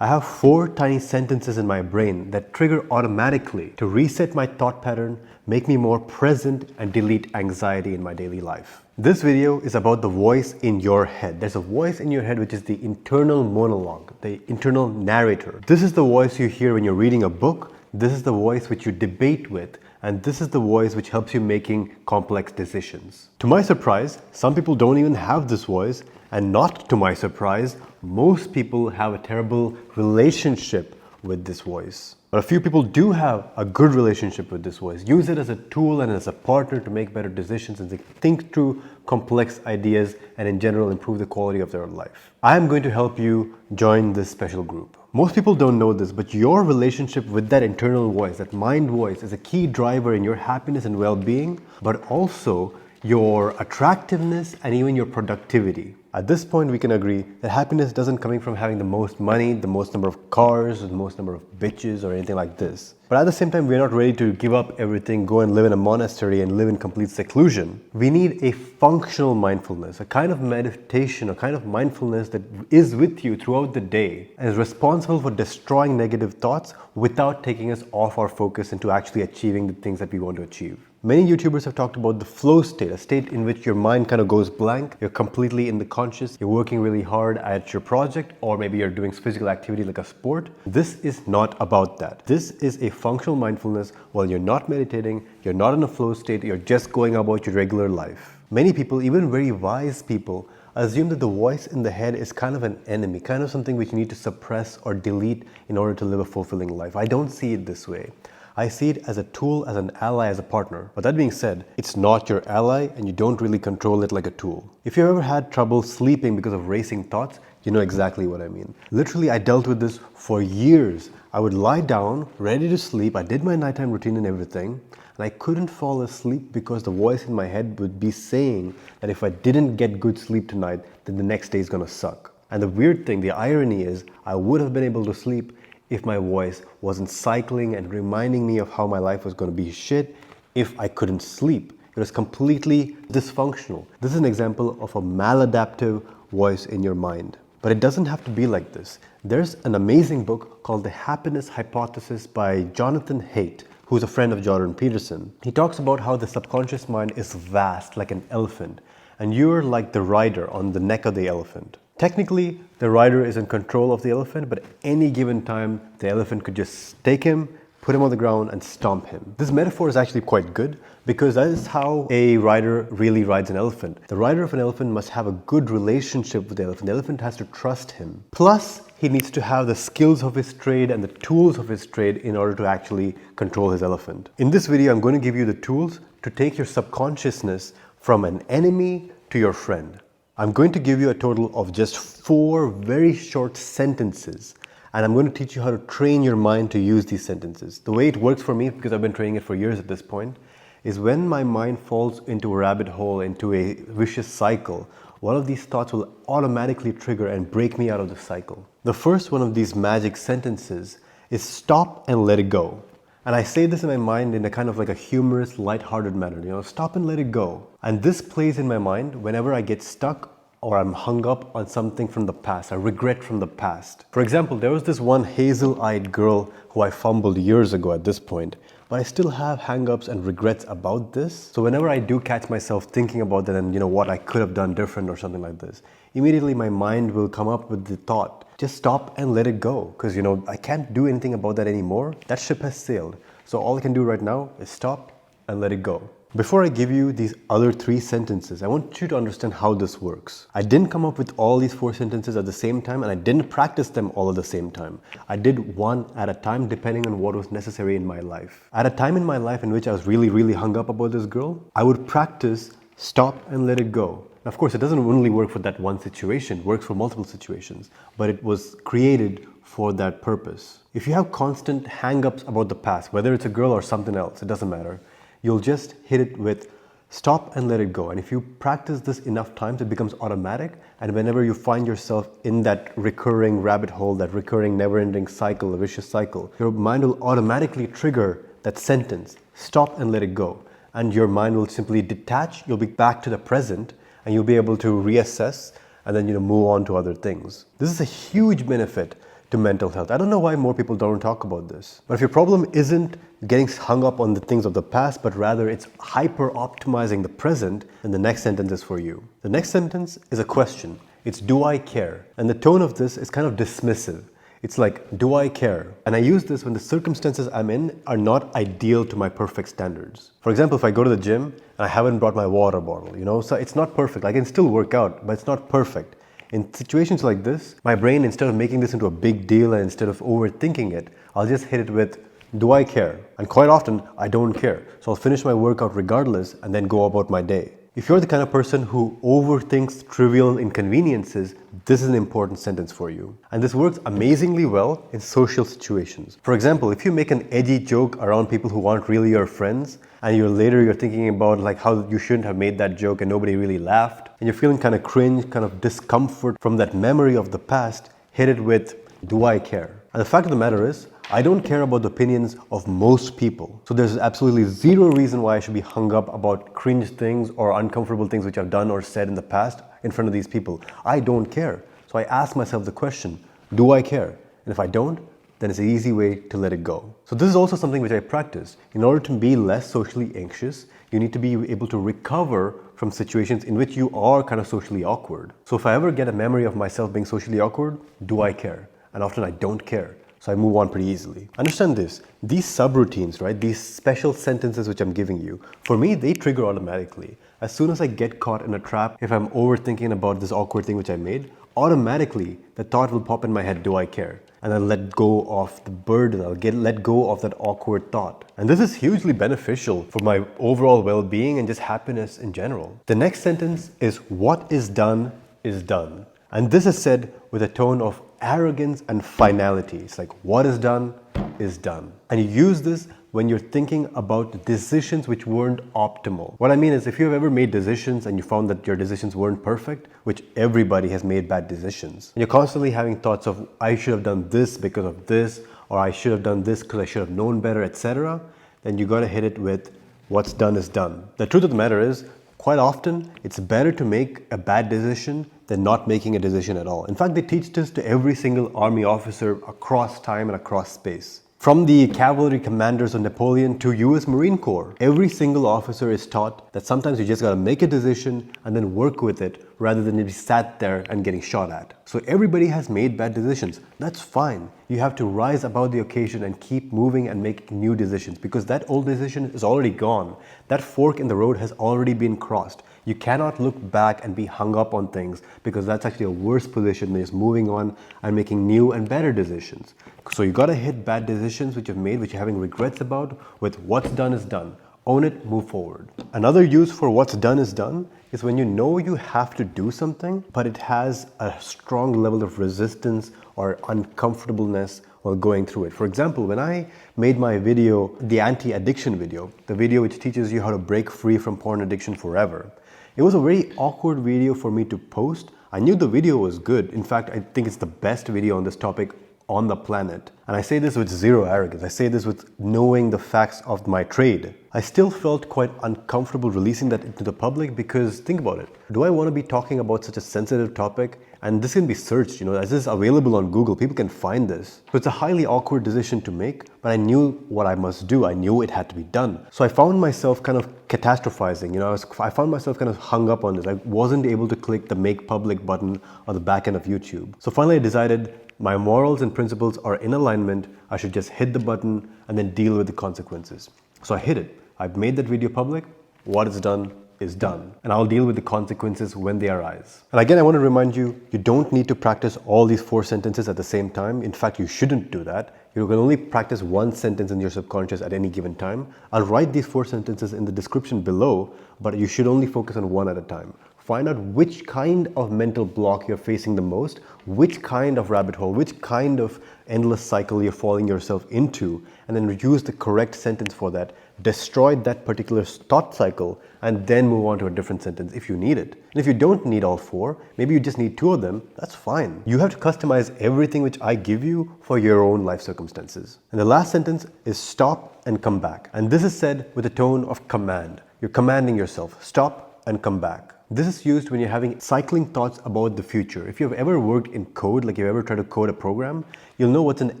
I have 4 tiny sentences in my brain that trigger automatically to reset my thought pattern, make me more present, and delete anxiety in my daily life. This video is about the voice in your head. There's a voice in your head which is the internal monologue, the internal narrator. This is the voice you hear when you're reading a book. This is the voice which you debate with, and this is the voice which helps you making complex decisions. To my surprise, some people don't even have this voice, and not to my surprise, most people have a terrible relationship with this voice. But a few people do have a good relationship with this voice. Use it as a tool and as a partner to make better decisions and to think through complex ideas and in general improve the quality of their life. I am going to help you join this special group. Most people don't know this, but your relationship with that internal voice, that mind voice, is a key driver in your happiness and well-being, but also your attractiveness and even your productivity. At this point, we can agree that happiness doesn't come from having the most money, the most number of cars, the most number of bitches, or anything like this. But at the same time, we're not ready to give up everything, go and live in a monastery and live in complete seclusion. We need a functional mindfulness, a kind of meditation, a kind of mindfulness that is with you throughout the day and is responsible for destroying negative thoughts without taking us off our focus into actually achieving the things that we want to achieve. Many YouTubers have talked about the flow state, a state in which your mind kind of goes blank, you're completely in the conscious, you're working really hard at your project, or maybe you're doing physical activity like a sport. This is not about that. This is a functional mindfulness while you're not meditating, you're not in a flow state, you're just going about your regular life. Many people, even very wise people, assume that the voice in the head is kind of an enemy, kind of something which you need to suppress or delete in order to live a fulfilling life. I don't see it this way. I see it as a tool, as an ally, as a partner. But that being said, it's not your ally and you don't really control it like a tool. If you've ever had trouble sleeping because of racing thoughts, you know exactly what I mean. Literally, I dealt with this for years. I would lie down, ready to sleep. I did my nighttime routine and everything, and I couldn't fall asleep because the voice in my head would be saying that if I didn't get good sleep tonight, then the next day is gonna suck. And the weird thing, the irony is, I would have been able to sleep if my voice wasn't cycling and reminding me of how my life was going to be shit if I couldn't sleep. It was completely dysfunctional. This is an example of a maladaptive voice in your mind. But it doesn't have to be like this. There's an amazing book called The Happiness Hypothesis by Jonathan Haidt, who's a friend of Jordan Peterson. He talks about how the subconscious mind is vast, like an elephant, and you're like the rider on the neck of the elephant. Technically, the rider is in control of the elephant, but at any given time, the elephant could just take him, put him on the ground, and stomp him. This metaphor is actually quite good because that is how a rider really rides an elephant. The rider of an elephant must have a good relationship with the elephant. The elephant has to trust him. Plus, he needs to have the skills of his trade and the tools of his trade in order to actually control his elephant. In this video, I'm going to give you the tools to take your subconsciousness from an enemy to your friend. I'm going to give you a total of just 4 very short sentences, and I'm going to teach you how to train your mind to use these sentences. The way it works for me, because I've been training it for years at this point, is when my mind falls into a rabbit hole, into a vicious cycle, one of these thoughts will automatically trigger and break me out of the cycle. The first one of these magic sentences is stop and let it go. And I say this in my mind in a kind of like a humorous, light-hearted manner, stop and let it go. And this plays in my mind whenever I get stuck or I'm hung up on something from the past, a regret from the past. For example, there was this one hazel-eyed girl who I fumbled years ago at this point, but I still have hang-ups and regrets about this. So whenever I do catch myself thinking about that and what I could have done different or something like this, immediately my mind will come up with the thought, just stop and let it go. Because I can't do anything about that anymore. That ship has sailed. So all I can do right now is stop and let it go. Before I give you these other 3 sentences, I want you to understand how this works. I didn't come up with all these 4 sentences at the same time, and I didn't practice them all at the same time. I did one at a time depending on what was necessary in my life. At a time in my life in which I was really hung up about this girl, I would practice stop and let it go. Of course, it doesn't only work for that one situation, it works for multiple situations, but it was created for that purpose. If you have constant hang-ups about the past, whether it's a girl or something else, it doesn't matter, you'll just hit it with stop and let it go. And if you practice this enough times, it becomes automatic. And whenever you find yourself in that recurring rabbit hole, that recurring never-ending cycle, a vicious cycle, your mind will automatically trigger that sentence, stop and let it go. And your mind will simply detach, you'll be back to the present, and you'll be able to reassess and then move on to other things. This is a huge benefit to mental health. I don't know why more people don't talk about this. But if your problem isn't getting hung up on the things of the past, but rather it's hyper optimizing the present, then the next sentence is for you. The next sentence is a question. It's, do I care? And the tone of this is kind of dismissive. It's like, do I care? And I use this when the circumstances I'm in are not ideal to my perfect standards. For example, if I go to the gym and I haven't brought my water bottle, so it's not perfect. I can still work out, but it's not perfect. In situations like this, my brain, instead of making this into a big deal and instead of overthinking it, I'll just hit it with, do I care? And quite often, I don't care. So I'll finish my workout regardless and then go about my day. If you're the kind of person who overthinks trivial inconveniences, this is an important sentence for you. And this works amazingly well in social situations. For example, if you make an edgy joke around people who aren't really your friends, and you're thinking about like how you shouldn't have made that joke and nobody really laughed, and you're feeling kind of cringe, kind of discomfort from that memory of the past, hit it with, do I care? And the fact of the matter is, I don't care about the opinions of most people. So there's absolutely zero reason why I should be hung up about cringe things or uncomfortable things which I've done or said in the past in front of these people. I don't care. So I ask myself the question, do I care? And if I don't, then it's an easy way to let it go. So this is also something which I practice. In order to be less socially anxious, you need to be able to recover from situations in which you are kind of socially awkward. So if I ever get a memory of myself being socially awkward, do I care? And often I don't care. So I move on pretty easily. Understand this, these subroutines, right? These special sentences which I'm giving you, for me, they trigger automatically. As soon as I get caught in a trap, if I'm overthinking about this awkward thing which I made, automatically the thought will pop in my head, do I care? And I'll let go of the burden, let go of that awkward thought. And this is hugely beneficial for my overall well-being and just happiness in general. The next sentence is, what is done is done. And this is said with a tone of arrogance and finality. It's like, what is done is done. And you use this when you're thinking about decisions which weren't optimal. What I mean is, if you've ever made decisions and you found that your decisions weren't perfect, which everybody has made bad decisions, and you're constantly having thoughts of, I should have done this because of this, or I should have done this because I should have known better, etc., then you gotta hit it with, what's done is done. The truth of the matter is, quite often, it's better to make a bad decision than not making a decision at all. In fact, they teach this to every single army officer across time and across space. From the cavalry commanders of Napoleon to US Marine Corps, every single officer is taught that sometimes you just gotta make a decision and then work with it rather than be sat there and getting shot at. So everybody has made bad decisions. That's fine. You have to rise above the occasion and keep moving and make new decisions, because that old decision is already gone. That fork in the road has already been crossed. You cannot look back and be hung up on things, because that's actually a worse position than just moving on and making new and better decisions. So you gotta hit bad decisions which you've made, which you're having regrets about, with what's done is done. Own it, move forward. Another use for what's done is done is when you know you have to do something, but it has a strong level of resistance or uncomfortableness while going through it. For example, when I made my video, the anti-addiction video, the video which teaches you how to break free from porn addiction forever, it was a very awkward video for me to post. I knew the video was good. In fact, I think it's the best video on this topic on the planet. And I say this with zero arrogance. I say this with knowing the facts of my trade. I still felt quite uncomfortable releasing that into the public, because think about it. Do I want to be talking about such a sensitive topic? And this can be searched, as this is available on Google, people can find this. So it's a highly awkward decision to make, but I knew what I must do. I knew it had to be done. So I found myself kind of catastrophizing. I found myself kind of hung up on this. I wasn't able to click the make public button on the back end of YouTube. So finally I decided my morals and principles are in alignment. I should just hit the button and then deal with the consequences. So I hit it. I've made that video public. What is done is done. And I'll deal with the consequences when they arise. And again, I want to remind you, you don't need to practice all these 4 sentences at the same time. In fact, you shouldn't do that. You can only practice 1 sentence in your subconscious at any given time. I'll write these 4 sentences in the description below, but you should only focus on 1 at a time. Find out which kind of mental block you're facing the most, which kind of rabbit hole, which kind of endless cycle you're falling yourself into, and then use the correct sentence for that. Destroy that particular thought cycle and then move on to a different sentence if you need it. And if you don't need all 4, maybe you just need 2 of them, that's fine. You have to customize everything which I give you for your own life circumstances. And the last sentence is stop and come back. And this is said with a tone of command. You're commanding yourself, stop and come back. This is used when you're having cycling thoughts about the future. If you've ever worked in code, like you've ever tried to code a program, you'll know what's an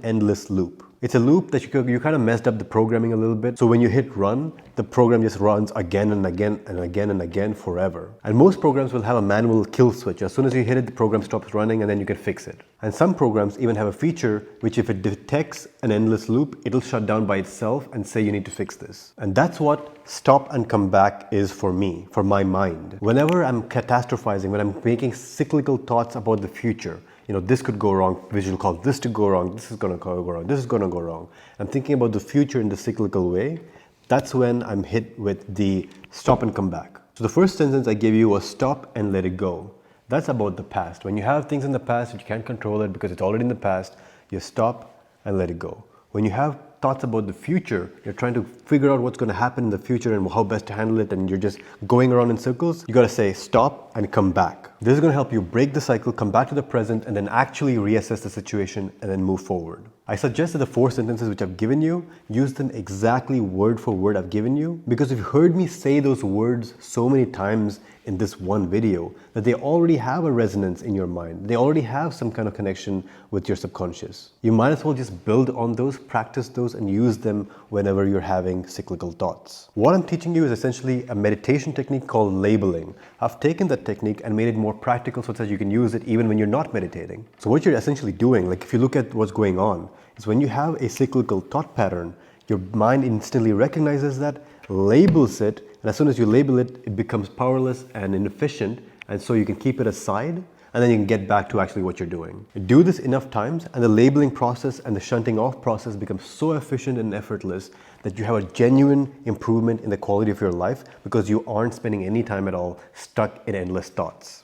endless loop. It's a loop that you kind of messed up the programming a little bit. So when you hit run, the program just runs again and again and again and again forever. And most programs will have a manual kill switch. As soon as you hit it, the program stops running and then you can fix it. And some programs even have a feature which if it detects an endless loop, it'll shut down by itself and say you need to fix this. And that's what stop and come back is for me, for my mind. Whenever I'm catastrophizing, when I'm making cyclical thoughts about the future, this could go wrong, visual call this to go wrong, this is going to go wrong, this is going to go wrong. I'm thinking about the future in the cyclical way. That's when I'm hit with the stop and come back. So the first sentence I gave you was stop and let it go. That's about the past. When you have things in the past that you can't control it because it's already in the past, you stop and let it go. When you have thoughts about the future, you're trying to figure out what's going to happen in the future and how best to handle it, and you're just going around in circles, you got to say stop and come back. This is going to help you break the cycle, come back to the present, and then actually reassess the situation and then move forward. I suggest that the 4 sentences which I've given you, use them exactly word for word I've given you, because you've heard me say those words so many times in this one video that they already have a resonance in your mind. They already have some kind of connection with your subconscious. You might as well just build on those, practice those, and use them whenever you're having cyclical thoughts. What I'm teaching you is essentially a meditation technique called labeling. I've taken that technique and made it more practical so that you can use it even when you're not meditating. So what you're essentially doing, like if you look at what's going on, is when you have a cyclical thought pattern, your mind instantly recognizes that, labels it, and as soon as you label it, it becomes powerless and inefficient, and so you can keep it aside, and then you can get back to actually what you're doing. Do this enough times, and the labeling process and the shunting off process becomes so efficient and effortless that you have a genuine improvement in the quality of your life because you aren't spending any time at all stuck in endless thoughts.